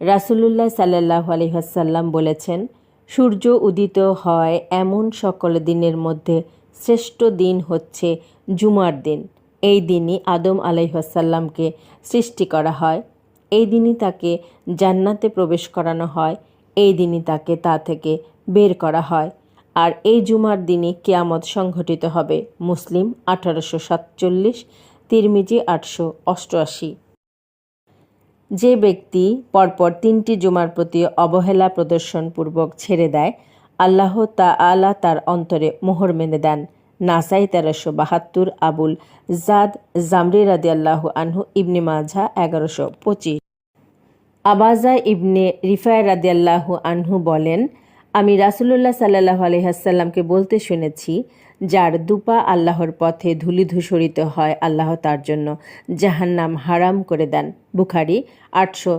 রাসূলুল্লাহ সাল্লাল্লাহু আলাইহি ওয়াসাল্লাম বলেছেন, সূর্য উদিত হয় এমন সকল দিনের মধ্যে শ্রেষ্ঠ দিন হচ্ছে জুমার দিন। এই দিনই আদম আলাইহিস সালামকে সৃষ্টি করা হয়। এই দিনই তাকে জান্নাতে প্রবেশ করানো হয়। এই দিনই তাকে তা থেকে বের করা হয়। আর এই জুমার দিনই কিয়ামত সংঘটিত হবে। মুসলিম 1847, তিরমিজি 888। যে ব্যক্তি পরপর 3টি জুমার প্রতি অবহেলা প্রদর্শনপূর্বক ছেড়ে দেয়, আল্লাহ তাআলা তার অন্তরে মোহর মেনে দেন। নাসাই 1372, আবুল জাদ জামরি রাদিয়াল্লাহু আনহু, ইবনে মাজাহ 1125। আবাজা ইবনে রিফায় রাদিয়াল্লাহু আনহু বলেন, আমি রাসূলুল্লাহ সাল্লাল্লাহু আলাইহি ওয়াসাল্লামকে বলতে শুনেছি, যার দুপা আল্লাহর পথে ধূলিধূসরিত হয়, আল্লাহ তার জন্য জাহান্নাম হারাম করে দেন। বুখারী 800।